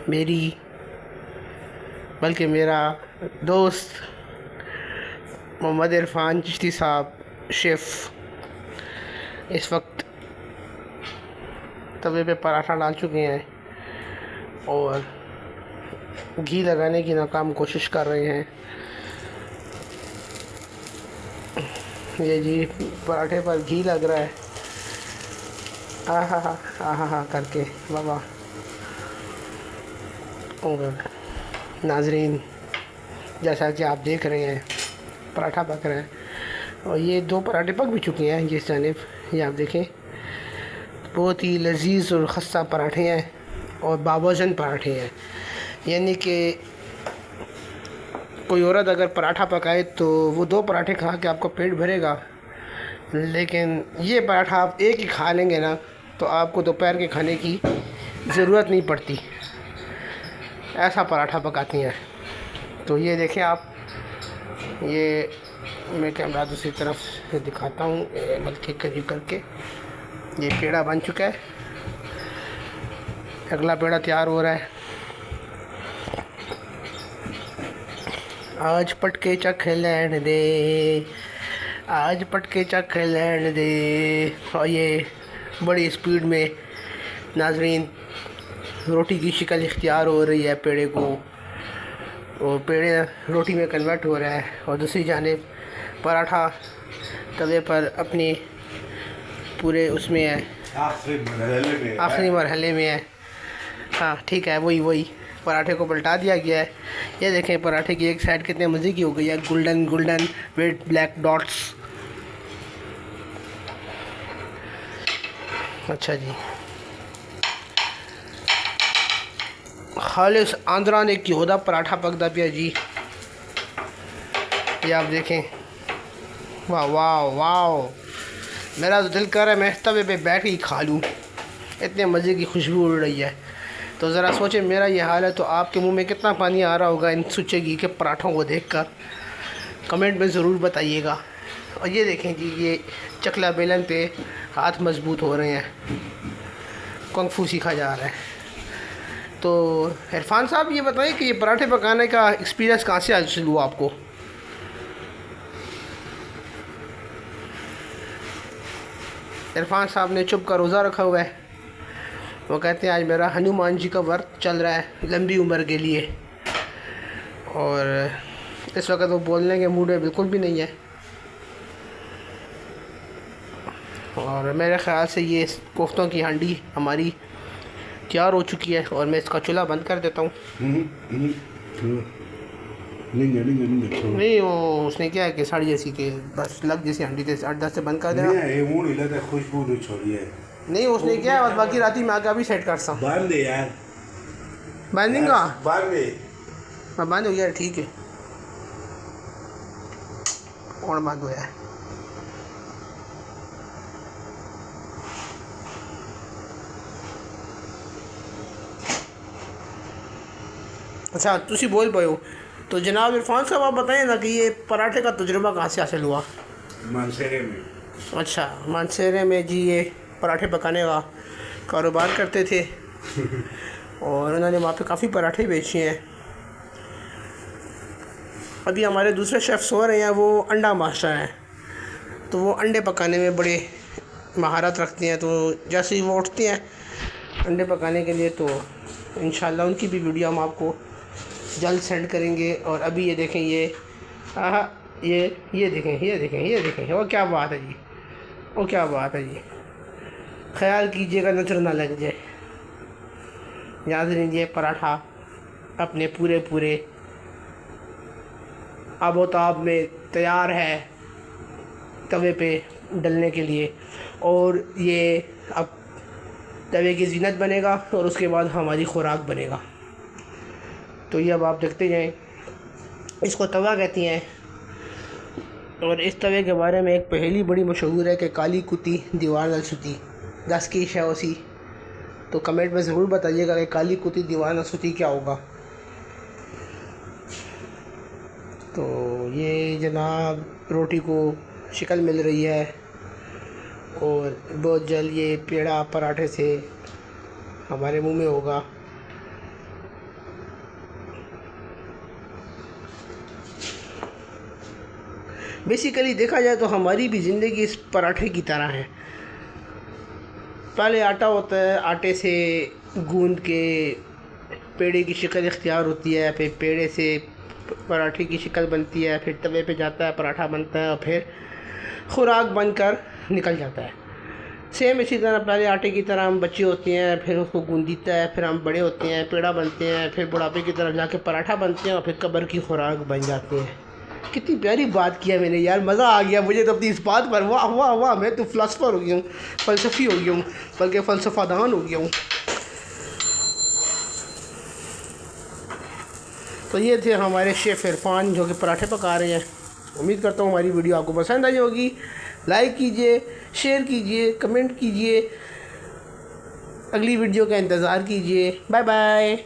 मेरी बल्कि मेरा दोस्त मोहम्मद इरफान चिश्ती साहब शेफ़ इस वक्त तवे पे पराठा डाल चुके हैं और घी लगाने की नाकाम कोशिश कर रहे हैं। ये जी पराठे पर घी लग रहा है। आहा करके बाबा। और नाजरीन, जैसा कि आप देख रहे हैं पराठा पक रहा है और ये 2 पराठे पक भी चुके हैं जिस जानिब। ये आप देखें, बहुत ही लजीज और खस्ता पराठे हैं और बावजन पराठे हैं। यानी कि कोई औरत अगर पराठा पकाए तो वो 2 पराठे खा के आपको पेट भरेगा, लेकिन ये पराठा आप एक ही खा लेंगे ना तो आपको दोपहर के खाने की ज़रूरत नहीं पड़ती। ऐसा पराठा पकाती हैं। तो ये देखें आप, ये मैं कैमरा दूसरी तरफ से दिखाता हूँ, बल्कि करीब करके। ये पेड़ा बन चुका है, अगला पेड़ा तैयार हो रहा है। आज पटके चख लैन दे, आज पटके चख लैन दे। और ये बड़ी स्पीड में नाजरीन रोटी की शिकल इख्तियार हो रही है पेड़े को, और पेड़े रोटी में कन्वर्ट हो रहा है और दूसरी जानिब पराठा तवे पर अपनी पूरे उसमें है, आखिरी मरहले में है। हाँ ठीक है, वही पराठे को पलटा दिया गया है। ये देखें पराठे की एक साइड कितने मज़े की हो गई है, गोल्डन विद ब्लैक डॉट्स। अच्छा जी, खालिस आंध्रा ने घ्यो दा पराठा पकदा पिया जी। ये आप देखें, वाह वाह वाह। मेरा तो दिल कर रहा है मैं तवे पे बैठ के ही खा लूँ, इतने मज़े की खुशबू उड़ रही है। तो ज़रा सोचें मेरा ये हाल है तो आपके मुंह में कितना पानी आ रहा होगा इन सुच्चे घी के पराठों को देखकर। कमेंट में ज़रूर बताइएगा। और ये देखें जी, ये चकला बेलन पे हाथ मजबूत हो रहे हैं, कुंग फू सीखा जा रहा है। तो इरफान साहब ये बताइए कि ये पराठे पकाने का एक्सपीरियंस कहाँ से हासिल हुआ आपको? इरफान साहब ने चुप का रोज़ा रखा हुआ है। वो कहते हैं आज मेरा हनुमान जी का व्रत चल रहा है लंबी उम्र के लिए, और इस वक्त वो बोलने के मूड में बिल्कुल भी नहीं है। और मेरे ख़्याल से ये कोफ्तों की हांडी हमारी तैयार हो चुकी है और मैं इसका चूल्हा बंद कर देता हूँ। नहीं, वो उसने क्या है कि साड़ी जैसी के बस लग जैसी हांडी थे 8-10 से बंद कर देना। नहीं, उसने क्या है बाकी राती में आके अभी सेट कर सा बांध दे यार, बांधेगा बांध दे। मैं बांध हो गया, ठीक है। और बांध हो है। अच्छा तुसी बोल पाए हो। तो जनाब इरफान साहब आप बताएं ना कि ये पराठे का तजुर्बा कहाँ से हासिल हुआ? मानसेरे में। अच्छा, मानसेरे में जी ये पराठे पकाने का कारोबार करते थे और उन्होंने वहाँ पे काफ़ी पराठे बेचे हैं। अभी हमारे दूसरे शेफ़ सो रहे हैं, वो अंडा मास्टर हैं, तो वो अंडे पकाने में बड़े महारत रखते हैं। तो जैसे ही वो उठते हैं अंडे पकाने के लिए तो इंशाल्लाह उनकी भी वीडियो हम आपको जल्द सेंड करेंगे। और अभी ये देखें, ये देखें, वो क्या बात है जी, वो क्या बात है जी। ख्याल कीजिएगा नजर ना लग जाए। नाज़रीन, ये पराठा अपने पूरे आबोताब में तैयार है तवे पे डलने के लिए, और ये अब तवे की ज़ीनत बनेगा और उसके बाद हमारी खुराक बनेगा। तो ये अब आप देखते जाएं, इसको तवा कहती हैं। और इस तवे के बारे में एक पहेली बड़ी मशहूर है कि काली कुत्ती दीवार न सुती, 10 की शय उसी। तो कमेंट में ज़रूर बताइएगा कि काली कुत्ती दीवार न सुती क्या होगा। तो ये जनाब रोटी को शिकल मिल रही है और बहुत जल्द ये पेड़ा पराठे से हमारे मुंह में होगा। बेसिकली देखा जाए तो हमारी भी ज़िंदगी इस पराठे की तरह है। पहले आटा होता है, आटे से गूंद के पेड़े की शक्ल इख्तियार होती है, फिर पेड़े से पराठे की शक्ल बनती है, फिर तवे पे जाता है, पराठा बनता है और फिर खुराक बनकर निकल जाता है। सेम इसी तरह पहले आटे की तरह हम बच्चे होते हैं, फिर उसको गूंदीता है, फिर हम बड़े होते हैं, पेड़ा बनते हैं, फिर बुढ़ापे की तरफ जाके पराठा बनते हैं और फिर कब्र की खुराक बन जाते हैं। कितनी प्यारी बात किया मैंने यार, मज़ा आ गया मुझे तो अपनी इस बात पर। वाह वाह वाह, मैं तो फ़िलासफ़र हो गया हूँ, फ़लसफ़ी हो गया हूँ, बल्कि फ़लसफ़ादान हो गया हूँ। तो ये थे हमारे शेफ़ इरफान जो कि पराठे पका रहे हैं। उम्मीद करता हूँ हमारी वीडियो आपको पसंद आई होगी। लाइक कीजिए, शेयर कीजिए, कमेंट कीजिए, अगली वीडियो का इंतज़ार कीजिए। Bye bye.